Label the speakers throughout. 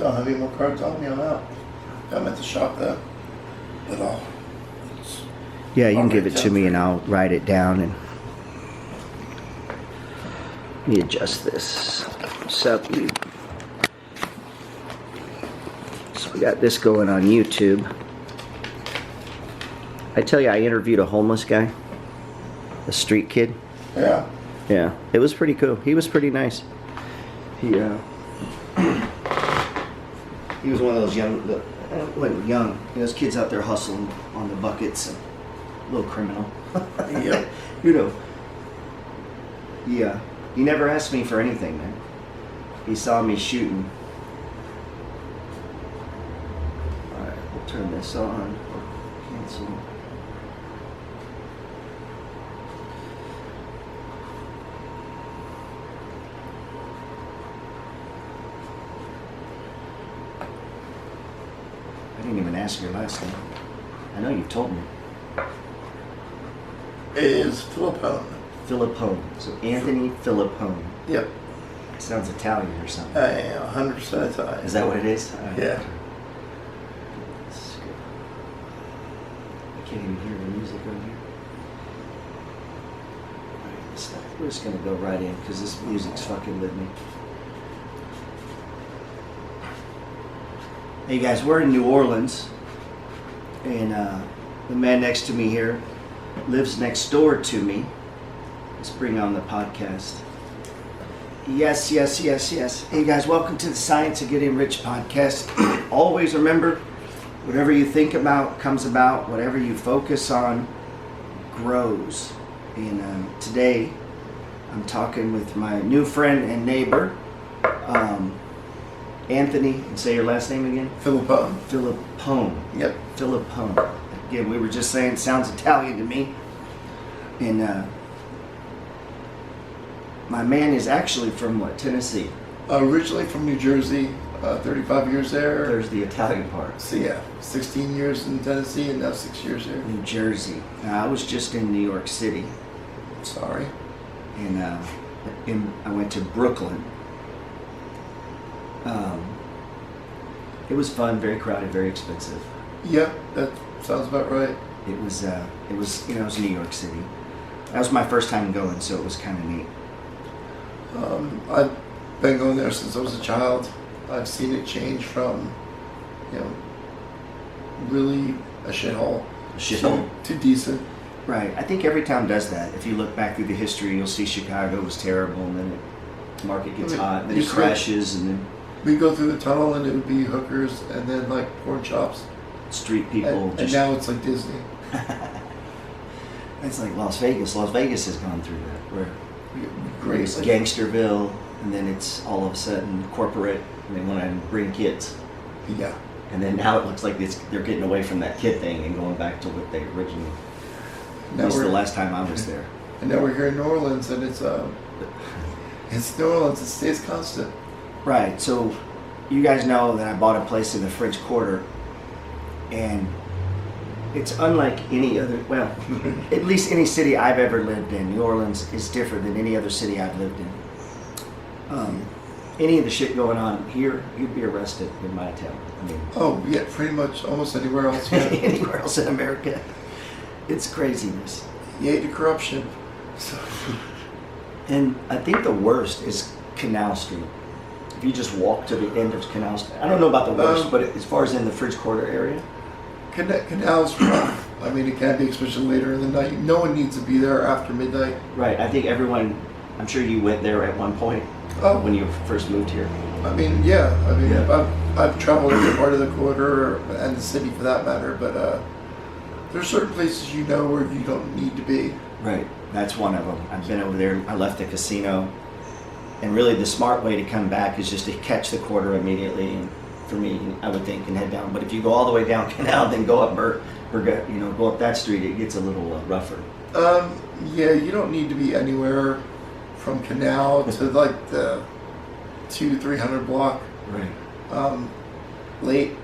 Speaker 1: Don't have any more cards on me. I'm out. I'm at the shop though. But all.
Speaker 2: Yeah, you can give it to me and I'll write it down. And let me adjust this. So we got this going on YouTube. I tell you, I interviewed a homeless guy, a street kid.
Speaker 1: Yeah.
Speaker 2: Yeah, it was pretty cool. He was pretty nice. He was one of those young, those kids out there hustling on the buckets. And a little criminal.
Speaker 1: Yep.
Speaker 2: You know. Yeah. He never asked me for anything, man. He saw me shooting. Alright, we'll turn this on or cancel. I didn't even ask your last name. I know you told me.
Speaker 1: It is Filippone.
Speaker 2: Filippone. So Anthony Filippone.
Speaker 1: Yep.
Speaker 2: Sounds Italian or something.
Speaker 1: I am 100% Italian.
Speaker 2: Is that what it is?
Speaker 1: Yeah.
Speaker 2: Let's go. I can't even hear the music on here. Alright, we're just gonna go right in because this music's fucking with me. Hey guys, we're in New Orleans, and the man next to me here lives next door to me. Let's bring on the podcast. Yes. Hey guys, welcome to the Science of Getting Rich podcast. Always remember, whatever you think about comes about. Whatever you focus on grows. And today, I'm talking with my new friend and neighbor, Anthony, and say your last name again?
Speaker 1: Filippone.
Speaker 2: Filippone.
Speaker 1: Yep.
Speaker 2: Filippone. Again, we were just saying it sounds Italian to me. And my man is actually from what, Tennessee?
Speaker 1: Originally from New Jersey, 35 years there.
Speaker 2: There's the Italian part.
Speaker 1: So yeah, 16 years in Tennessee and now 6 years here.
Speaker 2: New Jersey. Now, I was just in New York City.
Speaker 1: Sorry.
Speaker 2: And I went to Brooklyn. It was fun, very crowded, very expensive.
Speaker 1: Yep, that sounds about right.
Speaker 2: It was it was New York City. That was my first time going, so it was kind of neat.
Speaker 1: I've been going there since I was a child. I've seen it change from, really a shithole. To decent.
Speaker 2: Right. I think every town does that. If you look back through the history, you'll see Chicago was terrible, and then the market gets hot, and then it crashes, and then
Speaker 1: we go through the tunnel, and it would be hookers, and then like porn shops.
Speaker 2: Street people.
Speaker 1: And now it's like Disney.
Speaker 2: It's like Las Vegas. Las Vegas has gone through that. Where
Speaker 1: Great.
Speaker 2: It's Gangsterville, and then it's all of a sudden corporate, and they want to bring kids.
Speaker 1: Yeah.
Speaker 2: And then now it looks like they're getting away from that kid thing and going back to what they originally. At least the last time I was there.
Speaker 1: And now we're here in New Orleans, and it's New Orleans. It stays constant.
Speaker 2: Right. So, you guys know that I bought a place in the French Quarter, and it's unlike any other. Well, at least any city I've ever lived in. New Orleans is different than any other city I've lived in. Any of the shit going on here, you'd be arrested in my town. I mean.
Speaker 1: Oh yeah, pretty much almost anywhere else. Yeah.
Speaker 2: Anywhere else in America. It's craziness.
Speaker 1: Yay to corruption. So.
Speaker 2: And I think the worst is Canal Street. If you just walk to the end of Canal Street. I don't know about the worst, but as far as in the French Quarter area.
Speaker 1: Canal's rough. I mean, it can be, especially later in the night. No one needs to be there after midnight.
Speaker 2: Right. I think everyone, I'm sure you went there at one point when you first moved here.
Speaker 1: I mean, yeah. I mean, yeah. I've traveled every part of the quarter and the city for that matter, but there's certain places where you don't need to be.
Speaker 2: Right. That's one of them. I've been over there. I left the casino. And really the smart way to come back is just to catch the quarter immediately. And for me, I would think, and head down. But if you go all the way down Canal, then go up go up that street, it gets a little rougher.
Speaker 1: Yeah, you don't need to be anywhere from Canal to like the 200-300 block.
Speaker 2: Right.
Speaker 1: Late.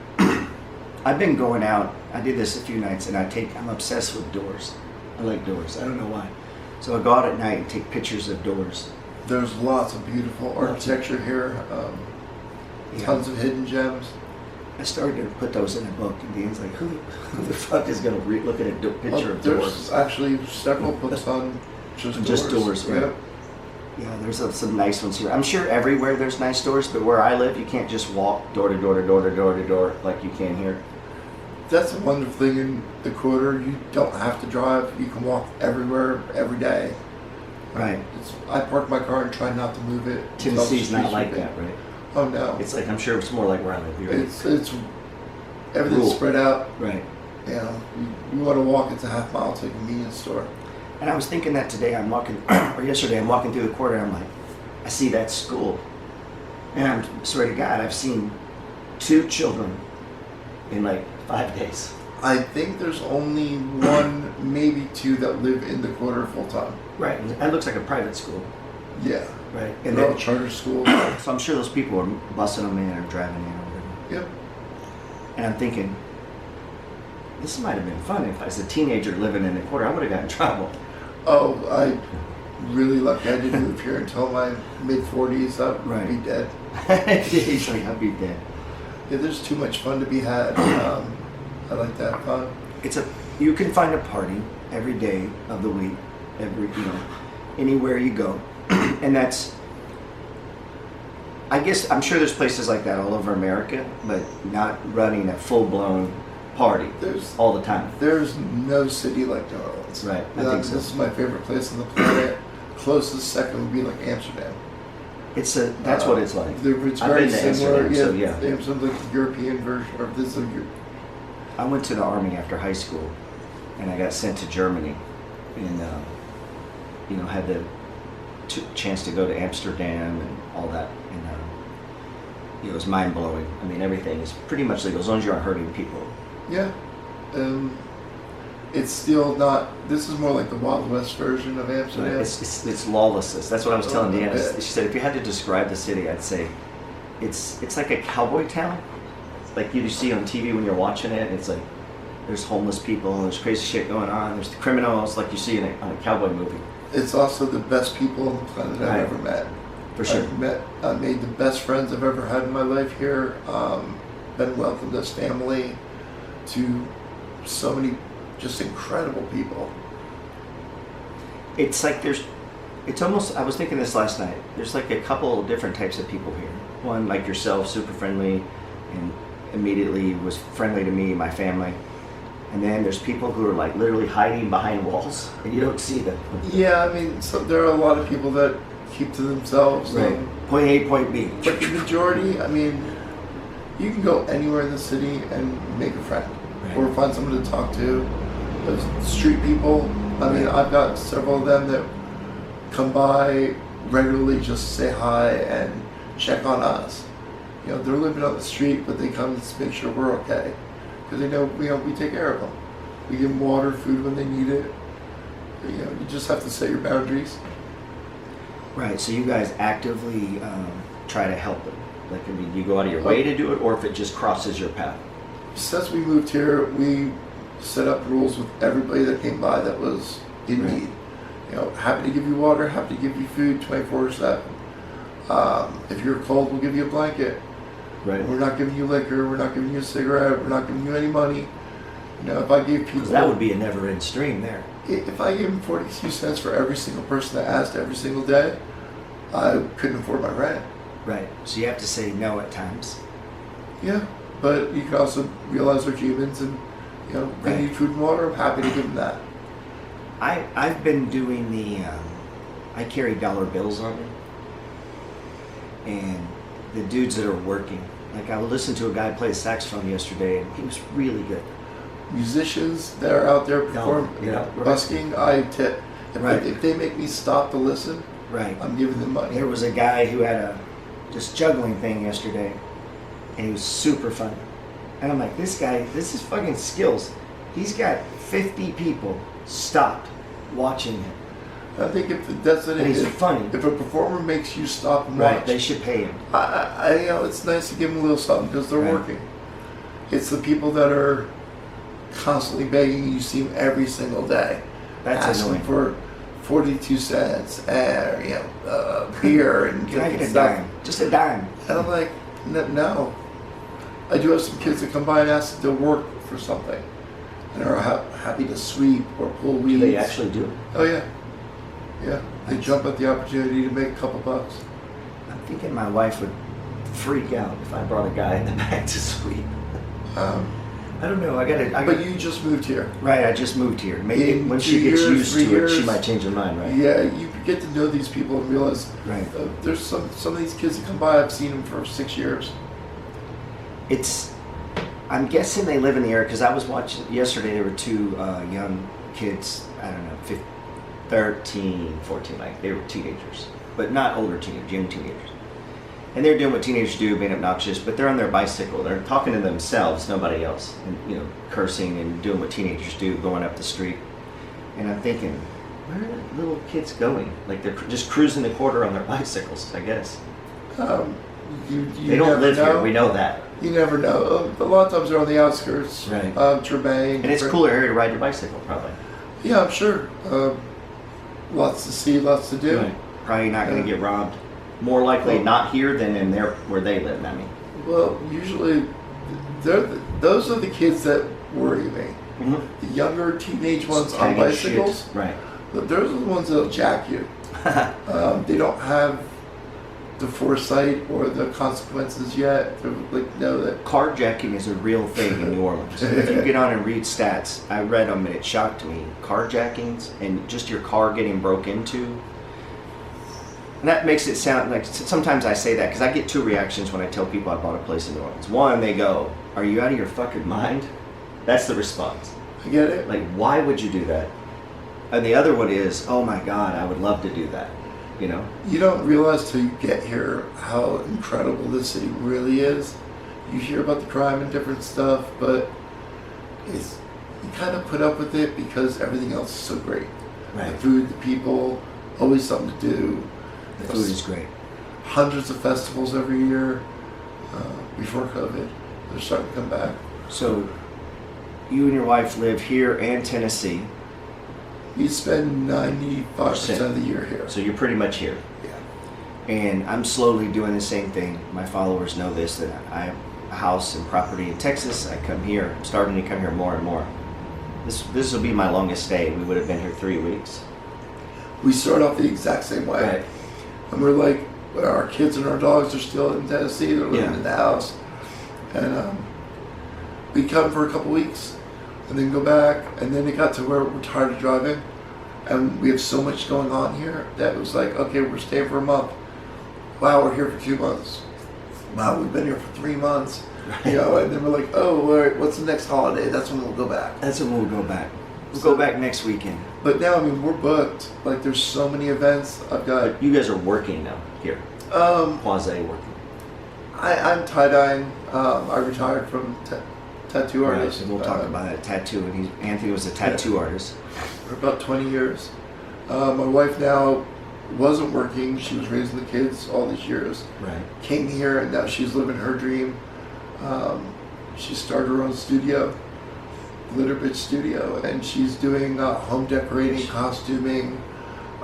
Speaker 2: I've been going out. I did this a few nights, and I'm obsessed with doors. I like doors. I don't know why. So I go out at night and take pictures of doors.
Speaker 1: There's lots of beautiful architecture here. Tons of hidden gems.
Speaker 2: I started to put those in a book, and Dan's like, who the fuck is going to look at a picture of
Speaker 1: There's
Speaker 2: doors?
Speaker 1: actually several books on just doors.
Speaker 2: Right?
Speaker 1: Yep.
Speaker 2: Yeah, there's some nice ones here. I'm sure everywhere there's nice doors, but where I live, you can't just walk door to door to door to door to door like you can here.
Speaker 1: That's a wonderful thing in the quarter. You don't have to drive. You can walk everywhere, every day.
Speaker 2: Right.
Speaker 1: I park my car and try not to move it.
Speaker 2: Tennessee's not like that, right?
Speaker 1: Oh no.
Speaker 2: It's like, I'm sure it's more like where I live. Right?
Speaker 1: It's everything's spread out.
Speaker 2: Right.
Speaker 1: You know, you want to walk, it's a half mile to a convenience store.
Speaker 2: And I was thinking that today I'm walking, or yesterday I'm walking through the quarter and I'm like, I see that school. And I swear to God, I've seen 2 children in like 5 days.
Speaker 1: I think there's only 1, maybe 2 that live in the quarter full time.
Speaker 2: Right, and that looks like a private school.
Speaker 1: Yeah.
Speaker 2: Right.
Speaker 1: And they're all charter schools.
Speaker 2: So I'm sure those people are busing them in or driving in or whatever.
Speaker 1: Yep.
Speaker 2: And I'm thinking, this might have been fun if I was a teenager living in the quarter. I would have got in trouble.
Speaker 1: Oh, I really lucky I didn't move here until my mid-40s. I'd be dead.
Speaker 2: He's like, I'd be dead.
Speaker 1: Yeah, there's too much fun to be had. I like that fun.
Speaker 2: You can find a party every day of the week, anywhere you go. And that's, I guess, I'm sure there's places like that all over America, but not running a full-blown party all the time.
Speaker 1: There's no city like New Orleans.
Speaker 2: Right, I think so.
Speaker 1: This is my favorite place on the planet. Closest second would be like Amsterdam.
Speaker 2: That's what it's like.
Speaker 1: It's
Speaker 2: I've
Speaker 1: very
Speaker 2: been to
Speaker 1: similar.
Speaker 2: Amsterdam, so yeah.
Speaker 1: Amsterdam's like the European version of this.
Speaker 2: I went to the Army after high school, and I got sent to Germany, and had the chance to go to Amsterdam and all that, and it was mind blowing. I mean, everything is pretty much legal as long as you aren't hurting people.
Speaker 1: Yeah, it's still not. This is more like the Wild West version of Amsterdam.
Speaker 2: Right. It's lawlessness. That's what I was telling Deanna. She said if you had to describe the city, I'd say it's like a cowboy town, like you see on TV when you're watching it. It's like there's homeless people, and there's crazy shit going on. There's the criminals, like you see on a cowboy movie.
Speaker 1: It's also the best people on the planet I've ever met.
Speaker 2: For sure.
Speaker 1: I made the best friends I've ever had in my life here. Been welcomed as family to so many just incredible people.
Speaker 2: It's like it's almost, I was thinking this last night, there's like a couple different types of people here. One, like yourself, super friendly, and immediately was friendly to me, my family. And then there's people who are like literally hiding behind walls, and you don't see them.
Speaker 1: Yeah, I mean, so there are a lot of people that keep to themselves.
Speaker 2: Right. Point A, point B.
Speaker 1: But the majority, I mean, you can go anywhere in the city and make a friend, or find someone to talk to. Those street people, I mean, I've got several of them that come by regularly just to say hi and check on us. They're living on the street, but they come to make sure we're okay. Because they know, we take care of them. We give them water, food when they need it. You just have to set your boundaries.
Speaker 2: Right, so you guys actively try to help them. Like, I mean, you go out of your way to do it, or if it just crosses your path?
Speaker 1: Since we moved here, we set up rules with everybody that came by that was in need. Happy to give you water, happy to give you food 24/7. If you're cold, we'll give you a blanket.
Speaker 2: Right.
Speaker 1: We're not giving you liquor, we're not giving you a cigarette, we're not giving you any money. If I gave people...
Speaker 2: That would be a never-end stream there.
Speaker 1: If I gave them 42 cents for every single person that asked every single day, I couldn't afford my rent.
Speaker 2: Right. So you have to say no at times.
Speaker 1: Yeah, but you can also realize they're humans and, they need food and water. I'm happy to give them that.
Speaker 2: I've been doing I carry dollar bills on me. And the dudes that are working, like I listened to a guy play saxophone yesterday, and he was really good.
Speaker 1: Musicians that are out there performing, busking, I tip. If they make me stop to listen, I'm giving them money.
Speaker 2: There was a guy who had this juggling thing yesterday, and he was super funny. And I'm like, this is fucking skills. He's got 50 people stopped watching him.
Speaker 1: I think that's what it is.
Speaker 2: He's funny.
Speaker 1: If a performer makes you stop and watch,
Speaker 2: they should pay him.
Speaker 1: It's nice to give them a little something because they're working. It's the people that are constantly begging you see them every single day.
Speaker 2: That's
Speaker 1: asking
Speaker 2: annoying.
Speaker 1: For 42 cents and beer and
Speaker 2: can I get a dime? Just a dime.
Speaker 1: And I'm like, No. I do have some kids that come by and ask if they'll work for something, and are happy to sweep or pull weeds.
Speaker 2: Do they actually do it?
Speaker 1: Oh yeah, yeah. They jump at the opportunity to make a couple bucks.
Speaker 2: I'm thinking my wife would freak out if I brought a guy in the back to sweep. I don't know. I got.
Speaker 1: But you just moved here.
Speaker 2: Right. I just moved here. Maybe
Speaker 1: In
Speaker 2: when
Speaker 1: 2
Speaker 2: she gets
Speaker 1: years,
Speaker 2: used
Speaker 1: 3
Speaker 2: to
Speaker 1: years,
Speaker 2: it, she might change her mind. Right.
Speaker 1: Yeah, you get to know these people and realize
Speaker 2: Right.
Speaker 1: There's some of these kids that come by. I've seen them for 6 years.
Speaker 2: I'm guessing they live in the area because I was watching yesterday. There were two young kids. I don't know, 13, 14, like they were teenagers, but not older teenagers, young teenagers. And they're doing what teenagers do, being obnoxious, but they're on their bicycle. They're talking to themselves, nobody else, and cursing and doing what teenagers do, going up the street. And I'm thinking, where are the little kids going? Like they're just cruising the quarter on their bicycles, I guess.
Speaker 1: You
Speaker 2: They don't
Speaker 1: never
Speaker 2: live
Speaker 1: know.
Speaker 2: here. We know that.
Speaker 1: You never know. A lot of times they're on the outskirts.
Speaker 2: Right.
Speaker 1: Tremaine.
Speaker 2: And it's a cooler area to ride your bicycle, probably.
Speaker 1: Yeah, I'm sure. Lots to see, lots to do.
Speaker 2: Right. Probably not going to get robbed. More likely not here than in there where they live. I mean.
Speaker 1: Well, usually, those are the kids that worry me.
Speaker 2: Mm-hmm.
Speaker 1: The younger teenage ones on
Speaker 2: Tagging
Speaker 1: bicycles.
Speaker 2: shit. Right.
Speaker 1: Those are the ones that'll jack you. They don't have the foresight or the consequences yet to know that.
Speaker 2: Carjacking is a real thing in New Orleans. If you get on and read stats, I read them and it shocked me. Carjackings and just your car getting broke into. And that makes it sound like, sometimes I say that because I get two reactions when I tell people I bought a place in New Orleans. One, they go, "Are you out of your fucking mind?" That's the response.
Speaker 1: I get it.
Speaker 2: Like, why would you do that? And the other one is, "Oh my God, I would love to do that." You know?
Speaker 1: You don't realize till you get here how incredible this city really is. You hear about the crime and different stuff, but you kind of put up with it because everything else is so great.
Speaker 2: Right.
Speaker 1: The food, the people, always something to do.
Speaker 2: The food is great.
Speaker 1: Hundreds of festivals every year. Before COVID, they're starting to come back.
Speaker 2: So, you and your wife live here and Tennessee.
Speaker 1: We spend 95% of the year here.
Speaker 2: So you're pretty much here.
Speaker 1: Yeah.
Speaker 2: And I'm slowly doing the same thing. My followers know this, that I have a house and property in Texas. I come here. I'm starting to come here more and more. This will be my longest stay. We would have been here 3 weeks.
Speaker 1: We start off the exact same way.
Speaker 2: Right.
Speaker 1: And we're like, our kids and our dogs are still in Tennessee. They're living
Speaker 2: Yeah.
Speaker 1: in the house. And we come for a couple weeks and then go back. And then it got to where we're tired of driving. And we have so much going on here that it was like, okay, we're staying for a month. Wow, we're here for 2 months. Wow, we've been here for 3 months.
Speaker 2: Right.
Speaker 1: And then we're like, oh, all right, what's the next holiday? That's when we'll go back.
Speaker 2: That's when we'll go back. We'll go back next weekend.
Speaker 1: But now, I mean, we're booked. Like, there's so many events. I've got.
Speaker 2: But you guys are working now here. Quasi working.
Speaker 1: I'm tie-dyeing. I retired from tattoo artist.
Speaker 2: Right, and we'll talk about that tattoo. And Anthony was a tattoo artist.
Speaker 1: For about 20 years. My wife now wasn't working. She was raising the kids all these years.
Speaker 2: Right.
Speaker 1: Came here, and now she's living her dream. She started her own studio, Glitter Bitch Studio, and she's doing home decorating, costuming,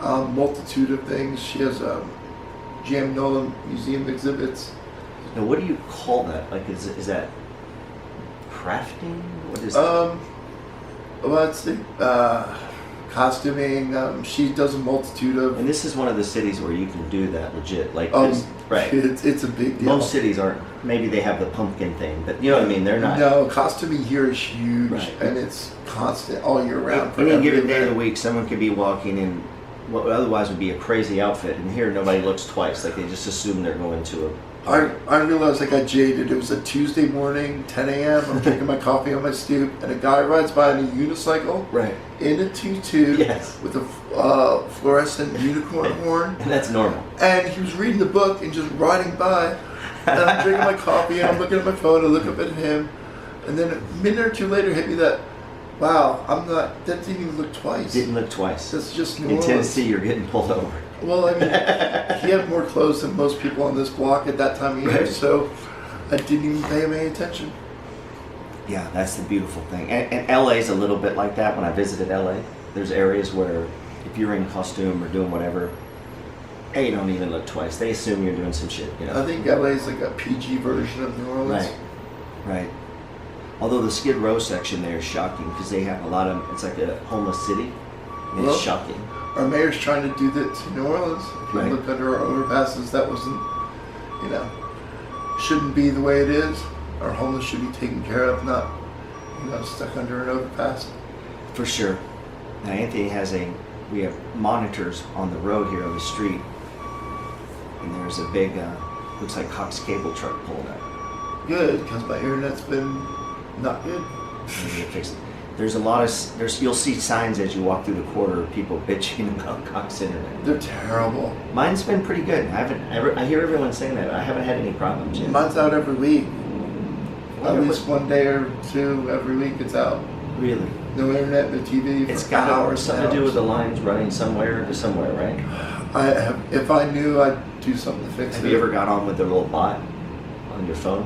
Speaker 1: multitude of things. She has Jam Nolan Museum exhibits.
Speaker 2: Now, what do you call that? Like, is that crafting? What is
Speaker 1: Let's see, costuming. She does a multitude of.
Speaker 2: And this is one of the cities where you can do that legit. Like, right.
Speaker 1: It's a big deal.
Speaker 2: Most cities aren't. Maybe they have the pumpkin thing, but you know what I mean. They're not.
Speaker 1: No, costuming here is huge,
Speaker 2: Right.
Speaker 1: and it's constant all year round.
Speaker 2: Any given day of the week, someone could be walking in what otherwise would be a crazy outfit, and here nobody looks twice. Like they just assume they're going to a.
Speaker 1: I realized I got jaded. It was a Tuesday morning, 10 a.m. I'm drinking my coffee on my stoop, and a guy rides by on a unicycle
Speaker 2: Right.
Speaker 1: in a tutu
Speaker 2: Yes.
Speaker 1: with a fluorescent unicorn horn.
Speaker 2: And that's normal.
Speaker 1: And he was reading the book and just riding by. And I'm drinking my coffee and I'm looking at my phone. I look up at him. And then a minute or two later hit me that, wow, that didn't even look twice.
Speaker 2: Didn't look twice.
Speaker 1: That's just New
Speaker 2: In
Speaker 1: Orleans.
Speaker 2: Tennessee, you're getting pulled over.
Speaker 1: Well, I mean, he had more clothes than most people on this block at that time of year,
Speaker 2: Right.
Speaker 1: so I didn't even pay him any attention.
Speaker 2: Yeah, that's the beautiful thing. And LA's a little bit like that. When I visited LA, there's areas where if you're in costume or doing whatever, They don't even look twice. They assume you're doing some shit, you know.
Speaker 1: I think LA is like a PG version of New Orleans.
Speaker 2: Right. Although the Skid Row section there is shocking because they have a lot of, it's like a homeless city. And
Speaker 1: Well,
Speaker 2: it's shocking.
Speaker 1: Our mayor's trying to do that to New Orleans. If you
Speaker 2: Right.
Speaker 1: look under our overpasses, that wasn't, shouldn't be the way it is. Our homeless should be taken care of, not, stuck under an overpass.
Speaker 2: For sure. Now Anthony we have monitors on the road here on the street. And there's a big, looks like Cox cable truck pulled up.
Speaker 1: Good, because my internet's been not good.
Speaker 2: Maybe it fixed it. There's a lot of, you'll see signs as you walk through the quarter of people bitching about Cox internet.
Speaker 1: They're terrible.
Speaker 2: Mine's been pretty good. I hear everyone saying that. I haven't had any problems yet.
Speaker 1: Mine's out every week. At
Speaker 2: Wonder
Speaker 1: least one day or two every week it's out.
Speaker 2: Really?
Speaker 1: No internet, no TV.
Speaker 2: It's
Speaker 1: for
Speaker 2: got
Speaker 1: hours
Speaker 2: something
Speaker 1: and
Speaker 2: to do with
Speaker 1: hours.
Speaker 2: the lines running somewhere to somewhere, right?
Speaker 1: If I knew, I'd do something to fix it.
Speaker 2: Have you ever got on with their little bot on your phone?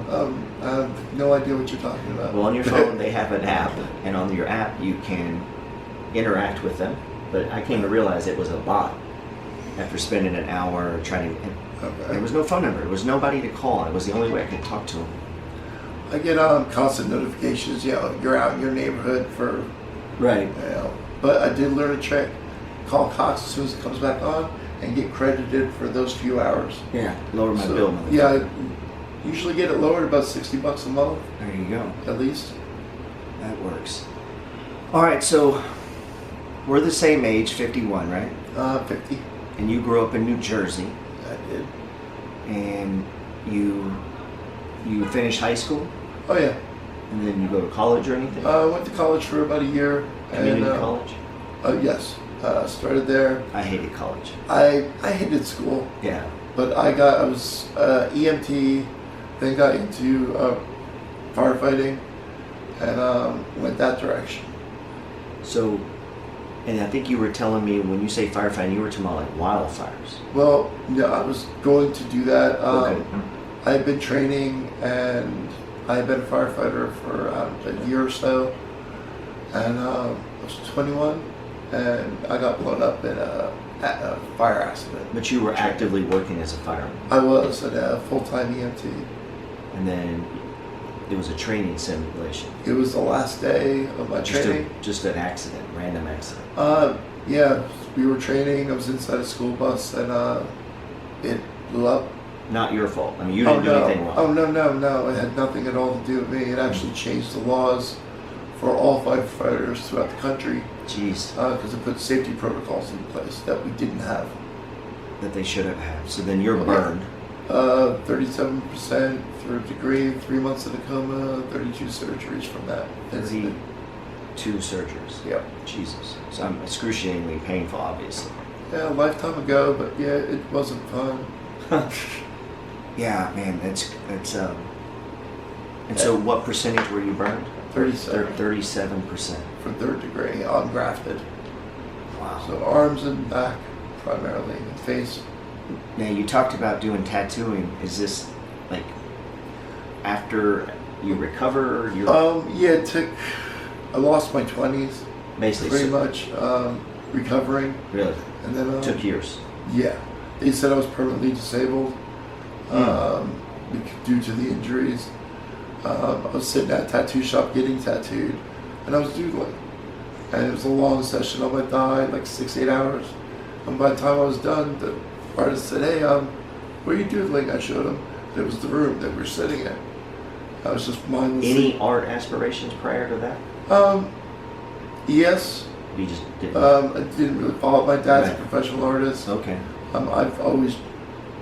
Speaker 1: I have no idea what you're talking about.
Speaker 2: Well, on your phone they have an app, and on your app you can interact with them. But I came to realize it was a bot after spending an hour trying to.
Speaker 1: Okay.
Speaker 2: There was no phone number. There was nobody to call. It was the only way I could talk to them.
Speaker 1: I get constant notifications. You're out in your neighborhood for.
Speaker 2: Right.
Speaker 1: But I did learn a trick. Call Cox as soon as it comes back on, and get credited for those few hours.
Speaker 2: Yeah. Lower my bill. Motherfucker.
Speaker 1: Yeah. I usually get it lowered about $60 a month.
Speaker 2: There you go.
Speaker 1: At least.
Speaker 2: That works. All right, so we're the same age, 51, right?
Speaker 1: 50.
Speaker 2: And you grew up in New Jersey,
Speaker 1: I did.
Speaker 2: and you finished high school,
Speaker 1: Oh yeah.
Speaker 2: and then you go to college or anything?
Speaker 1: I went to college for about a year.
Speaker 2: Community
Speaker 1: and,
Speaker 2: college?
Speaker 1: Yes. Started there.
Speaker 2: I hated college.
Speaker 1: I hated school,
Speaker 2: Yeah.
Speaker 1: but I was EMT, then got into firefighting, and went that direction.
Speaker 2: So, and I think you were telling me when you say firefighting, you were talking about like wildfires.
Speaker 1: Well, yeah, I was going to do that.
Speaker 2: Okay.
Speaker 1: I had been training, and I had been a firefighter for a year or so, and I was 21, and I got blown up in a fire accident.
Speaker 2: But you were actively working as a fireman,
Speaker 1: I was a full-time EMT.
Speaker 2: and then it was a training simulation.
Speaker 1: It was the last day of my training.
Speaker 2: Just an accident, random accident.
Speaker 1: Yeah, we were training. I was inside a school bus, and it blew up.
Speaker 2: Not your fault. I mean, you didn't do anything wrong.
Speaker 1: Oh no! It had nothing at all to do with me. It actually changed the laws for all firefighters throughout the country
Speaker 2: Jeez.
Speaker 1: because it put safety protocols in place that we didn't have.
Speaker 2: That they should have had. So then you're burned.
Speaker 1: 37% third degree, 3 months in a coma, 32 surgeries from that incident.
Speaker 2: 2 surgeries.
Speaker 1: Yep.
Speaker 2: Jesus. So I'm excruciatingly painful, obviously.
Speaker 1: Yeah, a lifetime ago, but yeah, it wasn't fun.
Speaker 2: Yeah, man, that's and so what percentage were you burned?
Speaker 1: 37
Speaker 2: 37%.
Speaker 1: for third degree, ungrafted.
Speaker 2: Wow.
Speaker 1: So arms and back primarily, and face.
Speaker 2: Now you talked about doing tattooing. Is this like after you recover?
Speaker 1: Yeah, I lost my 20s,
Speaker 2: Basically,
Speaker 1: pretty much, recovering.
Speaker 2: Really?
Speaker 1: And then,
Speaker 2: Took years.
Speaker 1: Yeah. They said I was permanently disabled due to the injuries. I was sitting at a tattoo shop getting tattooed, and I was doodling. And it was a long session on my thigh, like 6-8 hours. And by the time I was done, the artist said, "Hey, what are you doodling?" I showed him. It was the room that we were sitting in. I was just mindlessly.
Speaker 2: Any art aspirations prior to that?
Speaker 1: Yes.
Speaker 2: You just didn't.
Speaker 1: I didn't really follow. My dad's
Speaker 2: Right.
Speaker 1: a professional artist.
Speaker 2: Okay.
Speaker 1: I've always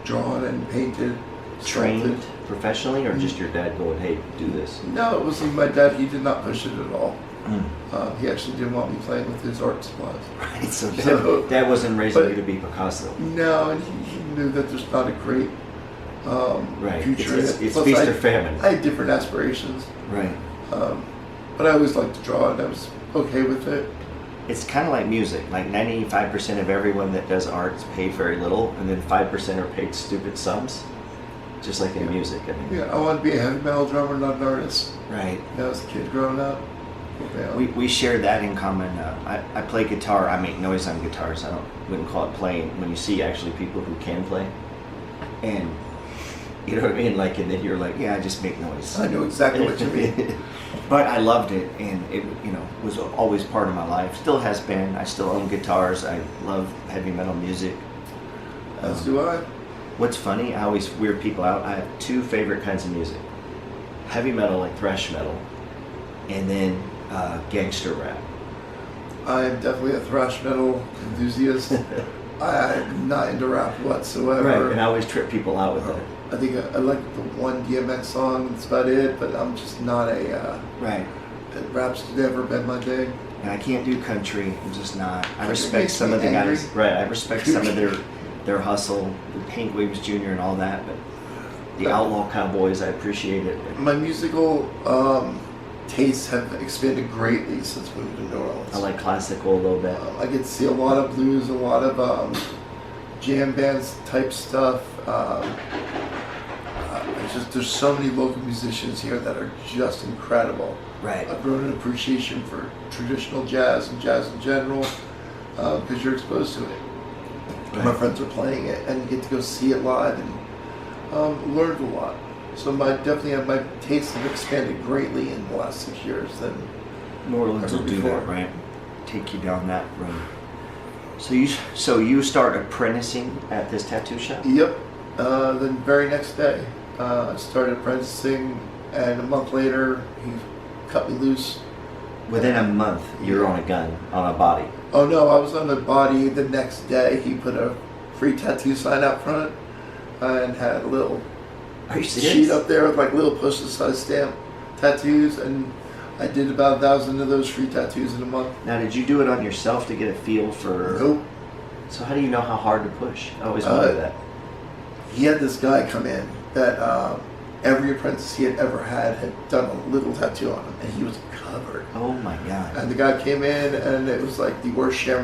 Speaker 1: drawn and painted.
Speaker 2: Trained
Speaker 1: sculpted.
Speaker 2: professionally, or just your dad going, "Hey, do this"?
Speaker 1: No, it wasn't my dad. He did not push it at all. He actually didn't want me playing with his art supplies.
Speaker 2: Right. So
Speaker 1: So-
Speaker 2: dad wasn't raising
Speaker 1: but-
Speaker 2: you to be Picasso.
Speaker 1: No, and he knew that there's not a great
Speaker 2: Right.
Speaker 1: future.
Speaker 2: It's
Speaker 1: Plus,
Speaker 2: feast or famine.
Speaker 1: I had different aspirations,
Speaker 2: Right.
Speaker 1: but I always liked to draw, and I was okay with it.
Speaker 2: It's kind of like music. Like 95% of everyone that does art is paid very little, and then 5% are paid stupid sums. Just like in music. I mean.
Speaker 1: Yeah, I wanted to be a heavy metal drummer, not an artist.
Speaker 2: Right.
Speaker 1: When I was a kid growing up. Yeah.
Speaker 2: We share that in common. I play guitar. I make noise on guitars. Wouldn't call it playing. When you see actually people who can play, and you know what I mean, like, and then you're like, yeah, I just make noise.
Speaker 1: I know exactly what you mean.
Speaker 2: But I loved it, and it, you know, was always part of my life. Still has been. I still own guitars. I love heavy metal music.
Speaker 1: As do I.
Speaker 2: What's funny, I always weird people out. I have two favorite kinds of music: heavy metal, like thrash metal, and then gangster rap.
Speaker 1: I am definitely a thrash metal enthusiast. I'm not into rap whatsoever.
Speaker 2: Right, and I always trip people out with that.
Speaker 1: I think I like the one DMX song. That's about it. But I'm just not a.
Speaker 2: Right.
Speaker 1: Rap's never been my thing.
Speaker 2: And I can't do country. I'm just not. I
Speaker 1: Country
Speaker 2: respect
Speaker 1: makes
Speaker 2: some
Speaker 1: me
Speaker 2: of the
Speaker 1: angry.
Speaker 2: guys. Right. I respect some of their hustle, Hank Williams Jr. and all that. But the Outlaw Cowboys, I appreciate it.
Speaker 1: My musical tastes have expanded greatly since moving to New Orleans.
Speaker 2: I like classical a little bit.
Speaker 1: I get to see a lot of blues, a lot of jam bands type stuff. There's so many local musicians here that are just incredible.
Speaker 2: Right.
Speaker 1: I've grown an appreciation for traditional jazz and jazz in general because you're exposed to it.
Speaker 2: Right.
Speaker 1: My friends are playing it and you get to go see it live and learned a lot. So my tastes have expanded greatly in the last 6 years. Than
Speaker 2: New Orleans will
Speaker 1: ever
Speaker 2: do
Speaker 1: before.
Speaker 2: that, right? Take you down that road. So you start apprenticing at this tattoo shop?
Speaker 1: Yep. The very next day, I started apprenticing, and a month later, he cut me loose.
Speaker 2: Within a month, you're on a gun, on a body.
Speaker 1: Oh no, I was on the body the next day. He put a free tattoo sign out front and had a little
Speaker 2: Are you serious?
Speaker 1: sheet up there with like little postage-size stamp tattoos, and I did about 1,000 of those free tattoos in a month.
Speaker 2: Now, did you do it on yourself to get a feel for?
Speaker 1: Nope.
Speaker 2: So how do you know how hard to push? I always wonder that.
Speaker 1: He had this guy come in that every apprentice he had ever had done a little tattoo on him, and he was covered.
Speaker 2: Oh my God.
Speaker 1: And the guy came in, and it was like the worst shamrock